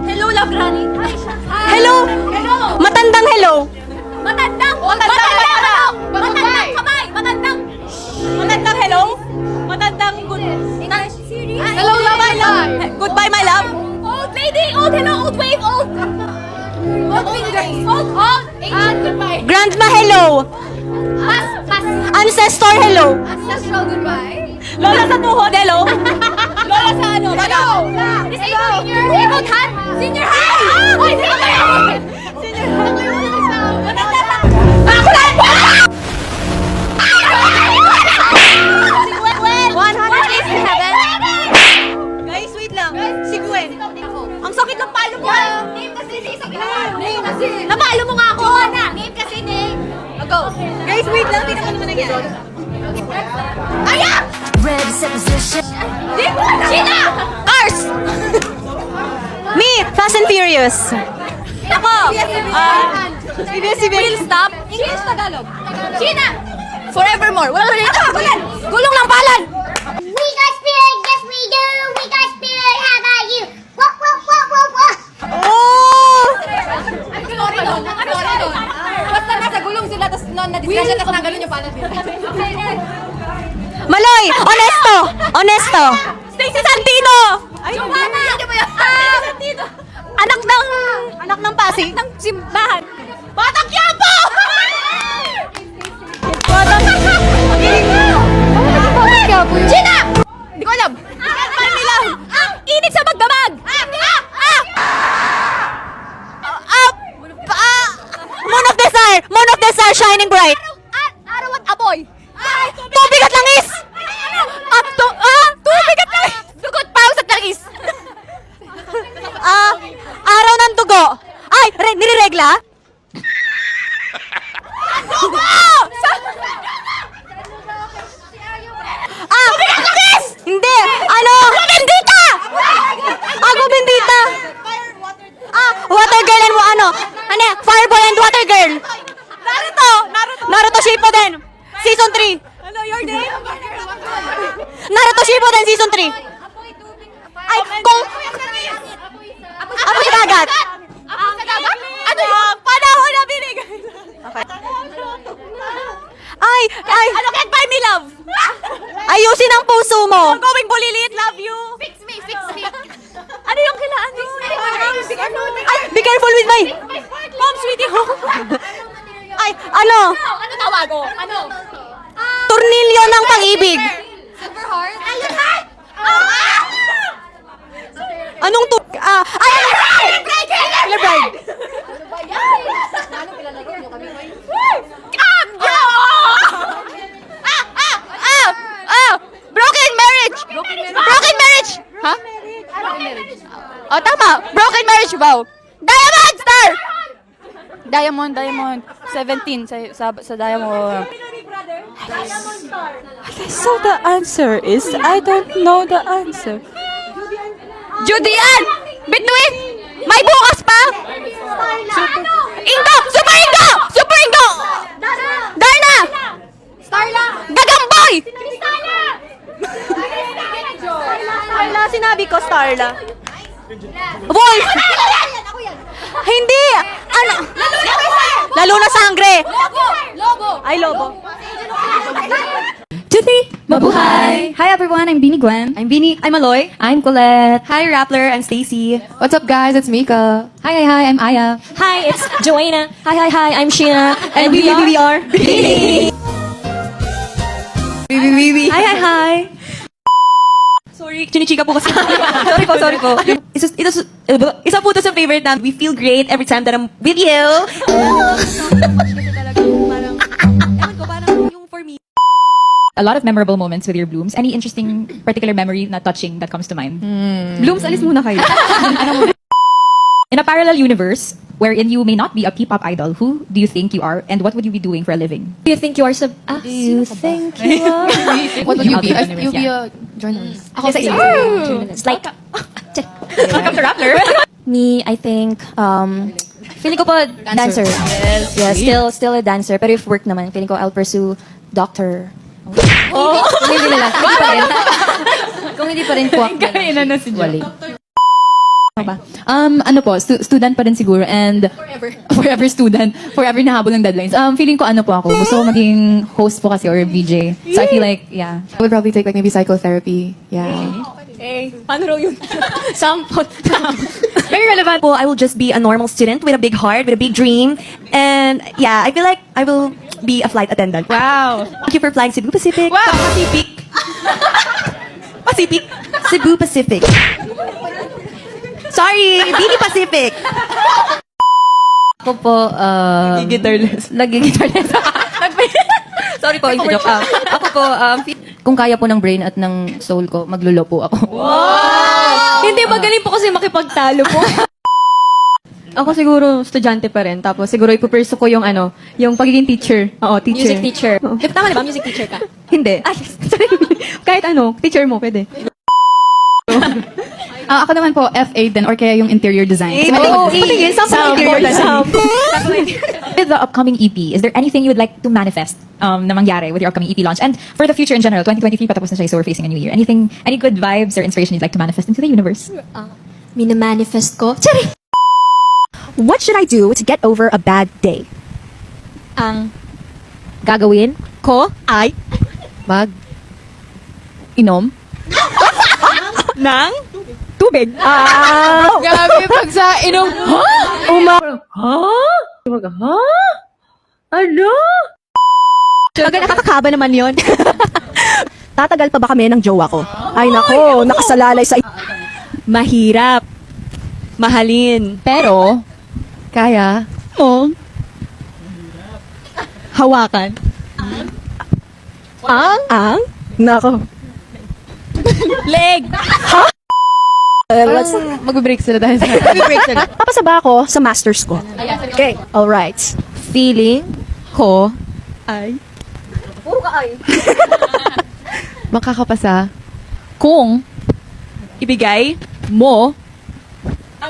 Hello, love granny. Hello. Matandang hello. Matandang kamay. Matandang hello. Matandang good. Hello, love, my love. Goodbye, my love. Old lady, old hello, old wave, old. Old fingers. Old, ancient goodbye. Grandma hello. Pass. Ancestor hello. Ancestral goodbye. Lola sa tuhod hello. Lola sa ano? Hello. Disabled hand. Senior high. Oy, senior high. Senior high. Ako lang. 187. Guys, wait lang. Si Gwen. Ang sakit ng palo mo. Name kasi name kasi. Napalo mo nga ako. Name kasi name. Go. Guys, wait lang. Tingnan mo naman nangyari. Ayan! Red set position. Sheena! Cars! Me, Fast and Furious. Ako! Si Will stop. English Tagalog. Sheena! Forevermore. Wala rin ito. Gulong ng palad. We got spirit, yes we do. We got spirit, how about you? Wah, wah, wah, wah, wah. Oh! Sorry doon. Basta nasa gulong sila, tapos na-discussion, tapos nagalun yung palad nila. Maloy! Honesto! Stacy Santino! Giovanna! Santino! Anak ng Pasig? Ng simbahan. Batang Quiapo! Gina! Hindi ko alam. Ang init sa magdamag! Moon of the Star shining bright! Araw at apoy! Tubig at langis! Tubig at langis! Dugot, paus at langis! Araw ng dugo! Ay! Niriregla? Tubig at langis! Hindi! Ano? Bendita! Ako bendita! Water girl and ano? Fireball and water girl! Naruto Shippuden! Season 3! Ano your name? Naruto Shippuden Season 3! Ay! Kung... Apo sa dagat! Ako sa dagat? Ano yun? Panahon na binigay! Ay! Ano can't buy me love? Ayusin ang puso mo! Going bulilit, love you! Fix me, fix me. Ano yung kailangan mo? Ay! Be careful with my... Home, sweetie, home. Ay! Ano? Ano tawago? Ano? Tornilyo ng pag-ibig! Silver heart? Iron heart? Anong to... Ay! Killer Bride! Ano pilalaro nyo kami? Broken marriage! Broken marriage! Ha? Oh, tama! Broken marriage vow! Diamond Star! Diamond. 17 sa Diamond. So the answer is, I don't know the answer. Judian! Between! May bukas pa! Ingo! Super Ingo! Super Ingo! Darna! Starla! Gagamboy! Kristana! Starla, sinabi ko Starla. Wolf! Ako yan! Hindi! Ano? Lalo na sangre! Lobo! Ay, lobo. Mabuhay! Hi everyone, I'm Beanie Gwen. I'm Aloy. I'm Colette. Hi Rappler, I'm Stacy. What's up, guys? It's Mika. Hi, I'm Aya. Hi, it's Joanna. Hi, I'm Sheena. And we are Hi. Sorry, chinichika po kasi. sorry po. Isa po to sa favorite na we feel great every time that I'm with you. Parang yung for me. A lot of memorable moments with your Blooms. Any interesting particular memory na touching that comes to mind? Blooms, alis muna kayo. In a parallel universe wherein you may not be a K-pop idol, who do you think you are and what would you be doing for a living? Do you think you are Do you think you are? What would you be? Outfit You'll be yeah. a journalist. Ako sa journalist. Like, Welcome to Rappler. me, I think, feeling ko po dancer. Yes. Yeah, still a dancer. Pero if work naman, feeling ko I'll pursue doctor. Kung hindi na lang. Kung hindi pa rin po ako. Kaya na si Wali. Ano po, student pa rin siguro and forever student, forever nahabol ng deadlines. Feeling ko ano po ako, gusto ko maging host po kasi or VJ. So I feel like, yeah. I would probably take like maybe psychotherapy. Yeah. Paano raw yun? Sampot. Very relevant po. I will just be a normal student with a big heart, with a big dream. And yeah, I feel like I will be a flight attendant. Wow. Thank you for flying Cebu Pacific. Wow. Pacific. Pacific. Cebu Pacific. Sorry, BD Pacific. Ako po, Gitarless. nag-guitarless. Sorry po, joke. Ako po, Kung kaya po ng brain at ng soul ko, maglulo po ako. Hindi, magaling po kasi makipagtalo po. Ako siguro, estudyante pa rin. Tapos siguro ipupursue ko yung yung pagiging teacher. Oo, teacher. Music teacher. Tama na ba? Music teacher ka? Hindi. Kahit teacher mo, pwede. Ako naman po, FA din or kaya yung interior design. Kasi Patingin, sample interior design. With the upcoming EP, is there anything you would like to manifest na mangyari with your upcoming EP launch? And for the future in general, 2023 patapos na siya, so we're facing a new year. Anything, any good vibes or inspiration you'd like to manifest into the universe? Minamanifest ko. Tsari! What should I do to get over a bad day? Ang gagawin Ko ay mag inom. ng tubig. Grabe, pag sa inom, Talaga nakakakaba naman yon. Tatagal pa ba kami ng jowa ko? Ay nako, nakasalalay sa... Mahirap. Mahalin. Pero, kaya Mo. Hawakan. Ang? Nako. Leg. parang mag-break sila dahil sa... Papasaba ako sa masters ko. Okay, alright. feeling ko Ay. makakapasa kung Ibigay mo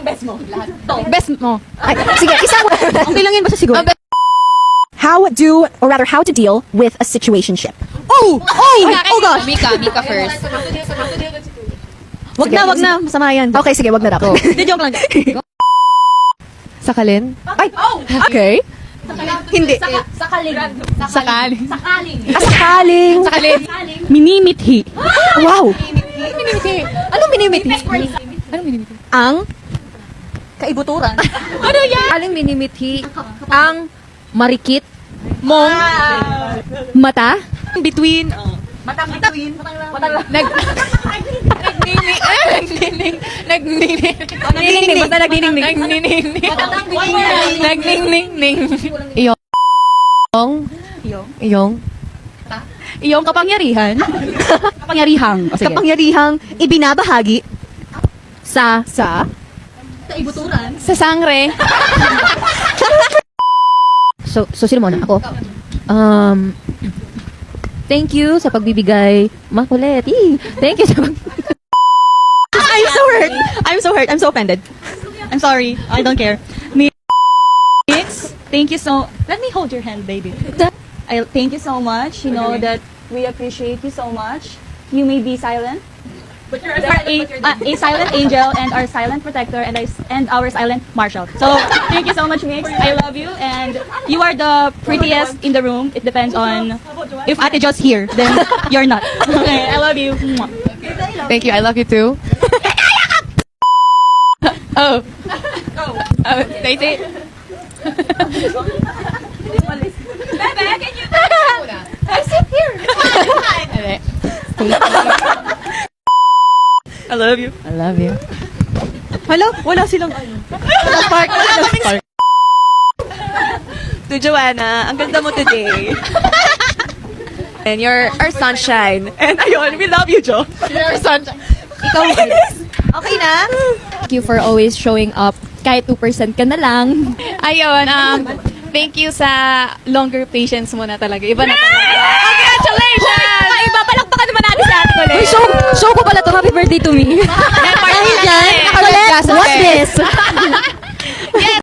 best mo. best mo. Ay, sige, isang okay lang yun basta siguro. How to deal with a situationship. Oh gosh. Mika first. Wag na, masama yan. Okay, sige, wag na daw. Hindi, joke lang. Sakalin? Ay, okay. Hindi. Sakaling. Sakaling. Minimithi. Wow. anong minimithi? Ang Kaibuturan. Ano yan? Aling minimithi ang marikit mong mata? between nagniningning. Basta nagniningning. Iyong kapangyarihan. Kapangyarihang ibinabahagi Sa sa Sa sangre. So sino muna? Ako? Thank you sa pagbibigay. Makulit. Thank you sa I'm so hurt. I'm so offended. I'm sorry. I don't care. Mix, thank you so... Let me hold your hand, baby. Thank you so much. You know that we appreciate you so much. You may be silent. But you're a silent angel and our silent protector and our silent marshal. So, thank you so much, Mix. I love you and you are the prettiest in the room. It depends on if Ate Jo's here, then you're not. Okay, I love you. Mwah. Thank you. I love you too. Oh. Stacey. I love you. I love you. Hello? Wala silang spark. To Joanna, ang ganda mo today. And you're our sunshine. And ayun, we love you, Jo. You're sunshine. Okay na? Thank you for always showing up. Kahit 2% ka na lang. Ayun, thank you sa longer patience mo na talaga. Iba na talaga. Congratulations! Iba, palakpakan naman natin si Ate Colette. Uy, show ko pala to. Happy birthday to me. Dahil Dahil dyan, Colette, what's this?